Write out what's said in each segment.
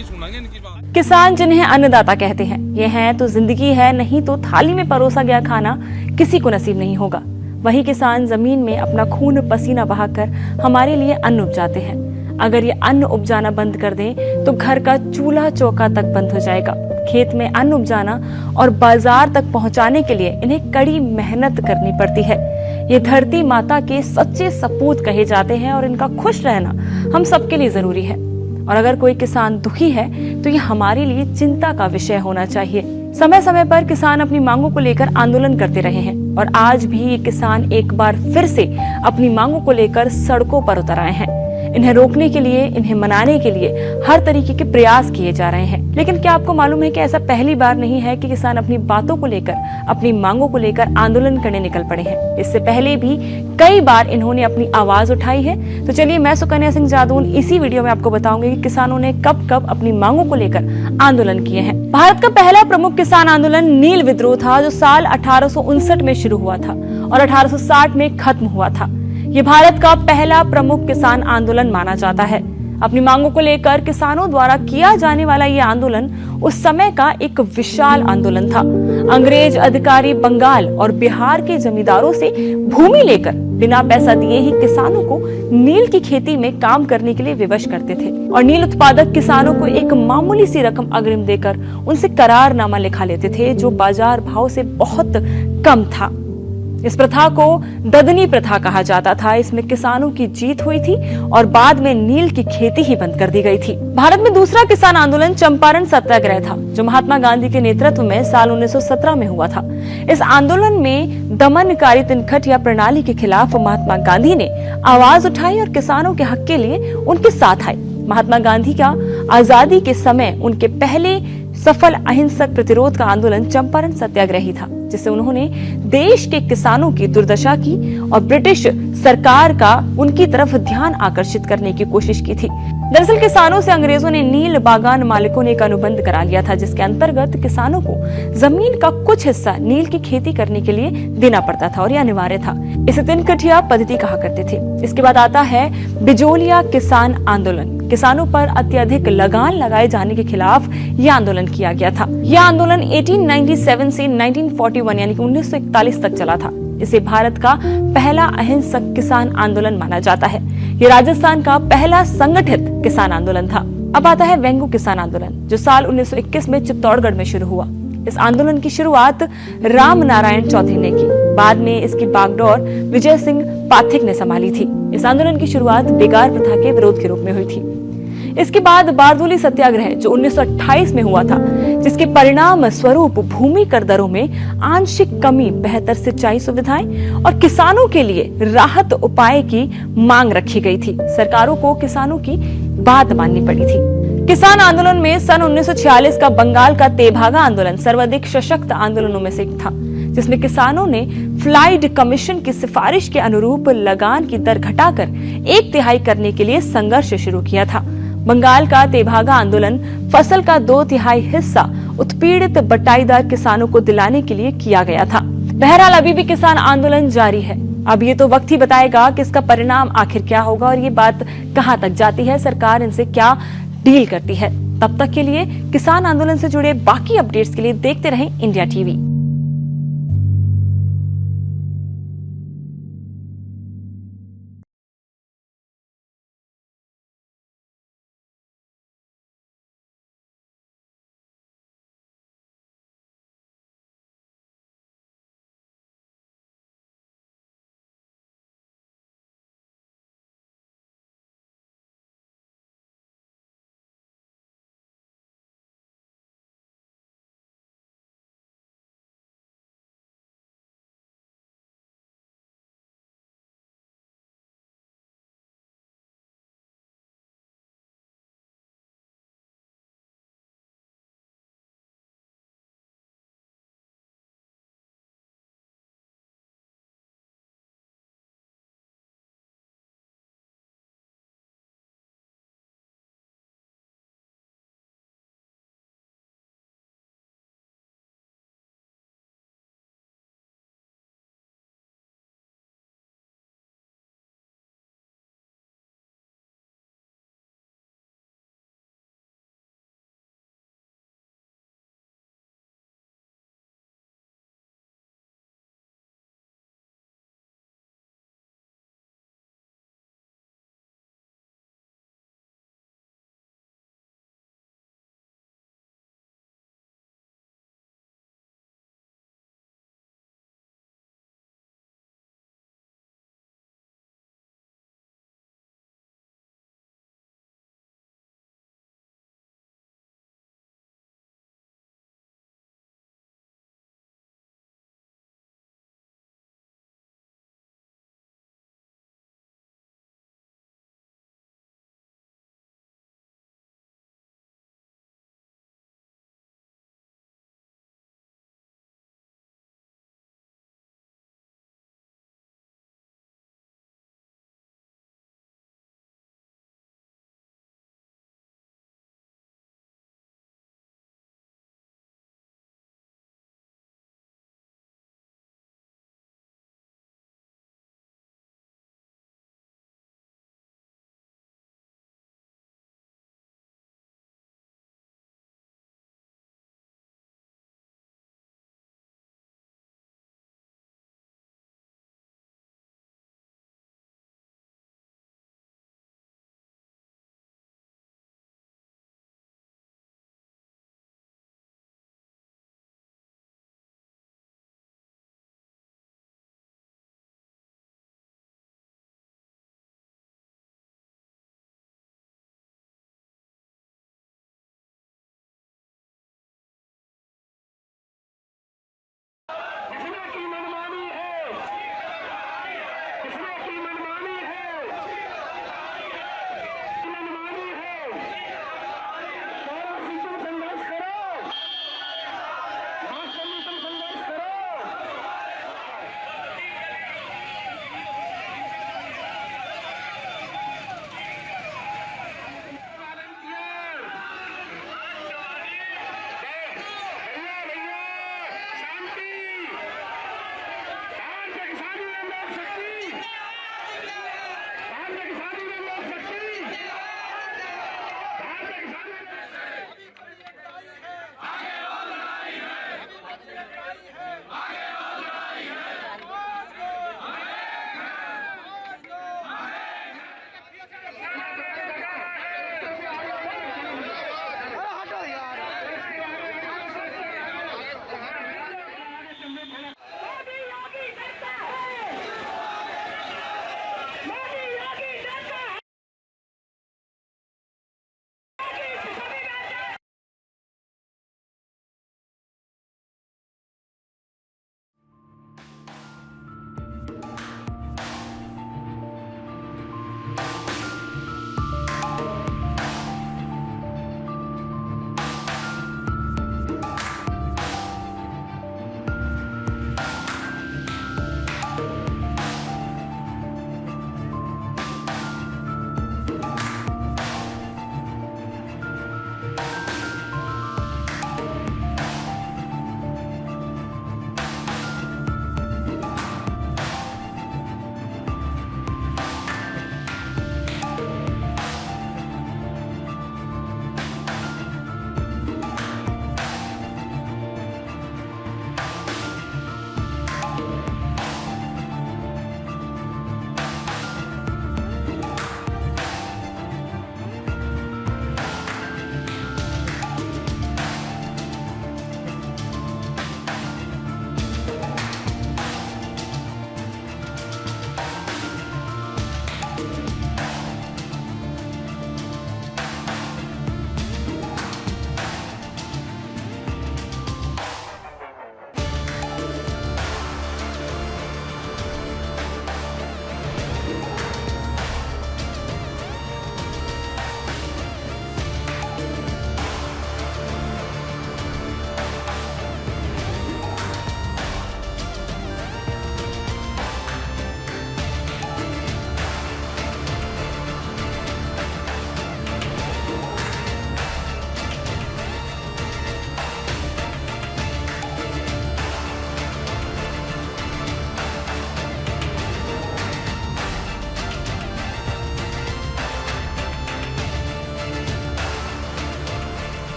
वहीं सुनांगे इनकी बात। किसान जिन्हें अन्नदाता कहते हैं, ये हैं तो जिंदगी है, नहीं तो थाली में परोसा गया खाना किसी को नसीब नहीं होगा। वही किसान जमीन में अपना खून पसीना बहाकर हमारे लिए अन्न उपजाते हैं। अगर ये अन्न उपजाना बंद कर दें तो घर का चूल्हा चौका तक बंद हो जाएगा। खेत में अन्न उपजाना और बाजार तक पहुंचाने के लिए इन्हें कड़ी मेहनत करनी पड़ती है। ये धरती माता के सच्चे सपूत कहे जाते हैं और इनका खुश रहना हम सबके लिए जरूरी है। और अगर कोई किसान दुखी है तो ये हमारे लिए चिंता का विषय होना चाहिए। समय समय पर किसान अपनी मांगों को लेकर आंदोलन करते रहे हैं और आज भी ये किसान एक बार फिर से अपनी मांगों को लेकर सड़कों पर उतर आए हैं। इन्हें रोकने के लिए, इन्हें मनाने के लिए हर तरीके के प्रयास किए जा रहे हैं। लेकिन क्या आपको मालूम है कि ऐसा पहली बार नहीं है कि किसान अपनी बातों को लेकर, अपनी मांगों को लेकर आंदोलन करने निकल पड़े हैं। इससे पहले भी कई बार इन्होंने अपनी आवाज उठाई है। तो चलिए, मैं सुकन्या सिंह जादून इसी वीडियो में आपको बताऊंगी कि किसानों ने कब कब अपनी मांगों को लेकर आंदोलन किए हैं। भारत का पहला प्रमुख किसान आंदोलन नील विद्रोह था, जो साल 1859 में शुरू हुआ था और 1860 में खत्म हुआ था। ये भारत का पहला प्रमुख किसान आंदोलन माना जाता है। अपनी मांगों को लेकर किसानों द्वारा किया जाने वाला ये आंदोलन उस समय का एक विशाल आंदोलन था। अंग्रेज अधिकारी बंगाल और बिहार के जमींदारों से भूमि लेकर बिना पैसा दिए ही किसानों को नील की खेती में काम करने के लिए विवश करते थे और नील उत्पादक किसानों को एक मामूली सी रकम अग्रिम देकर उनसे करारनामा लिखा लेते थे, जो बाजार भाव से बहुत कम था। इस प्रथा को ददनी प्रथा कहा जाता था। इसमें किसानों की जीत हुई थी और बाद में नील की खेती ही बंद कर दी गई थी। भारत में दूसरा किसान आंदोलन चंपारण सत्याग्रह था, जो महात्मा गांधी के नेतृत्व में साल 1917 में हुआ था। इस आंदोलन में दमनकारी तिनकठिया प्रणाली के खिलाफ महात्मा गांधी ने आवाज उठाई और किसानों के हक के लिए उनके साथ आए। महात्मा गांधी का आजादी के समय उनके पहले सफल अहिंसक प्रतिरोध का आंदोलन चंपारण सत्याग्रह ही था, जिससे उन्होंने देश के किसानों की दुर्दशा की और ब्रिटिश सरकार का उनकी तरफ ध्यान आकर्षित करने की कोशिश की थी। दरअसल किसानों से अंग्रेजों ने नील बागान मालिकों ने एक अनुबंध करा लिया था, जिसके अंतर्गत किसानों को जमीन का कुछ हिस्सा नील की खेती करने के लिए देना पड़ता था और यह अनिवार्य था। इसे तिनकठिया पद्धति कहा करते थे। इसके बाद आता है बिजोलिया किसान आंदोलन। किसानों पर अत्यधिक लगान लगाए जाने के खिलाफ यह आंदोलन किया गया था। यह आंदोलन 1897 से 1941 यानी कि 1941 तक चला था। इसे भारत का पहला अहिंसक किसान आंदोलन माना जाता है। ये राजस्थान का पहला संगठित किसान आंदोलन था। अब आता है वेंगू किसान आंदोलन, जो साल 1921 में चित्तौड़गढ़ में शुरू हुआ। इस आंदोलन की शुरुआत राम नारायण चौधरी ने की। बाद में इसकी बागडोर विजय सिंह पाठक ने संभाली थी। इस आंदोलन की शुरुआत बेगार प्रथा के विरोध के रूप में हुई थी। इसके बाद बारदोली सत्याग्रह, जो 1928 में हुआ था, जिसके परिणाम स्वरूप भूमि कर दरों में आंशिक कमी, बेहतर सिंचाई सुविधाएं और किसानों के लिए राहत उपाय की मांग रखी गई थी। सरकारों को किसानों की बात माननी पड़ी थी। किसान आंदोलन में सन 1946 का बंगाल का तेभागा आंदोलन सर्वाधिक सशक्त आंदोलनों में से एक था, जिसमें किसानों ने फ्लाइड कमीशन की सिफारिश के अनुरूप लगान की दर घटाकर 1/3 करने के लिए संघर्ष शुरू किया था। बंगाल का तेभागा आंदोलन फसल का 2/3 हिस्सा उत्पीड़ित बटाईदार किसानों को दिलाने के लिए किया गया था। बहरहाल अभी भी किसान आंदोलन जारी है। अब ये तो वक्त ही बताएगा कि इसका परिणाम आखिर क्या होगा और ये बात कहां तक जाती है, सरकार इनसे क्या डील करती है। तब तक के लिए किसान आंदोलन से जुड़े बाकी अपडेट्स के लिए देखते रहें इंडिया टीवी। की मनमानी है? किसने की मनमानी है? मनमानी है। शहरों तुम संघर्ष करो, महासम्मी तुम संघर्ष करो।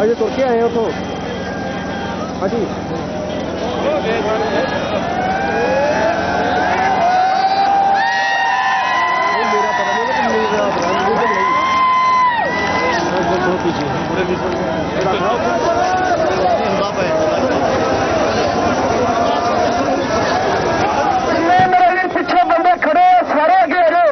अजय तुर के आए हो तो हाँ जी मेरा पता नहीं कि मेरा मेरे पीछे बंदे खड़े सारे आगे आ जाओ।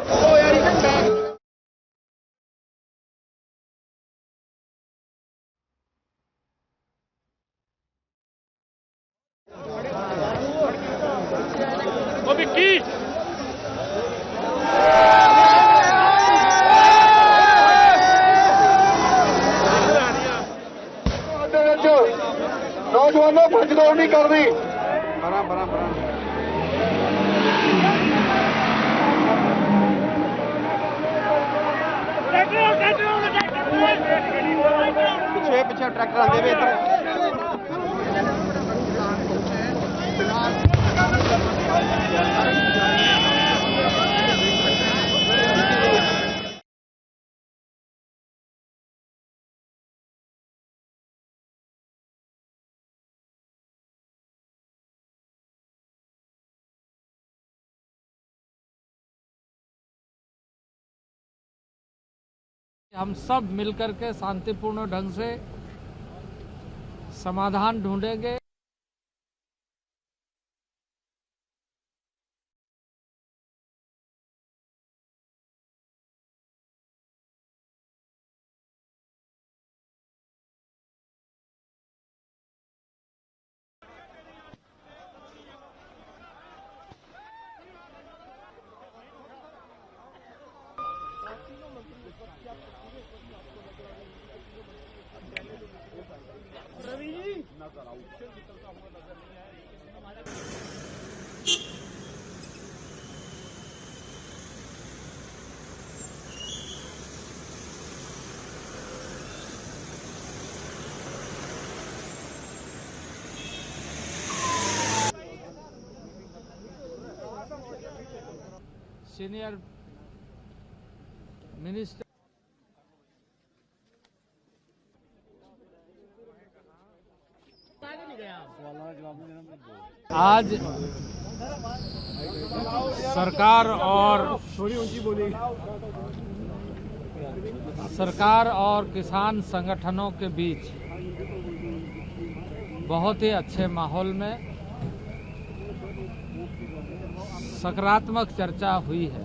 नौजवानों भजदौड़ नहीं करनी। पिछे पिछे ट्रैक्टर आते हुए हम सब मिलकर के शांतिपूर्ण ढंग से समाधान ढूंढेंगे। सीनियर मिनिस्टर आज सरकार और किसान संगठनों के बीच बहुत ही अच्छे माहौल में सकारात्मक चर्चा हुई है,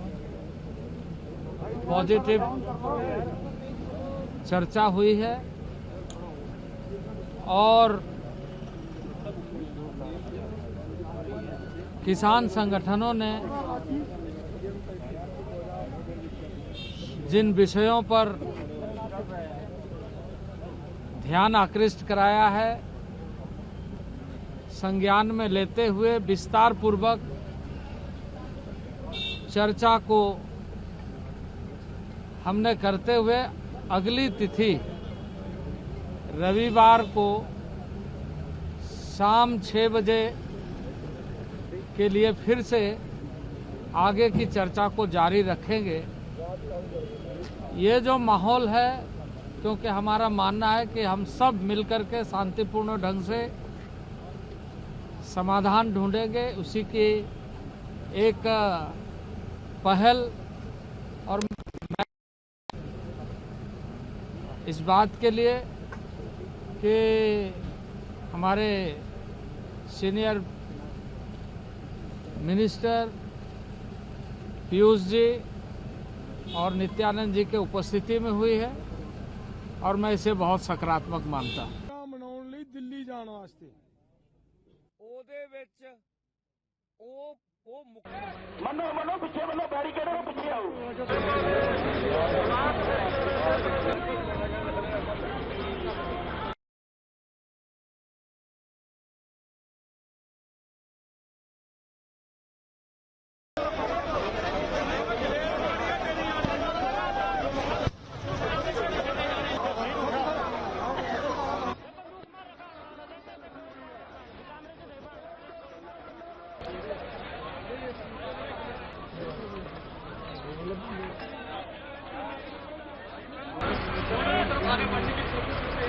पॉजिटिव चर्चा हुई है और किसान संगठनों ने जिन विषयों पर ध्यान आकृष्ट कराया है, संज्ञान में लेते हुए विस्तार पूर्वक चर्चा को हमने करते हुए अगली तिथि रविवार को शाम 6 बजे के लिए फिर से आगे की चर्चा को जारी रखेंगे। ये जो माहौल है, क्योंकि हमारा मानना है कि हम सब मिलकर के शांतिपूर्ण ढंग से समाधान ढूंढेंगे, उसी की एक पहल और इस बात के लिए कि हमारे सीनियर मिनिस्टर पीयूष जी और नित्यानंद जी के उपस्थिति में हुई है और मैं इसे बहुत सकारात्मक मानता हूं। मनाउण ਲਈ ਦਿੱਲੀ ਜਾਣ ਵਾਸਤੇ ਉਹਦੇ ਵਿੱਚ ਉਹ मनो पीछे मनो बैरिकेड पीछे आओ। सरकारी मंडी की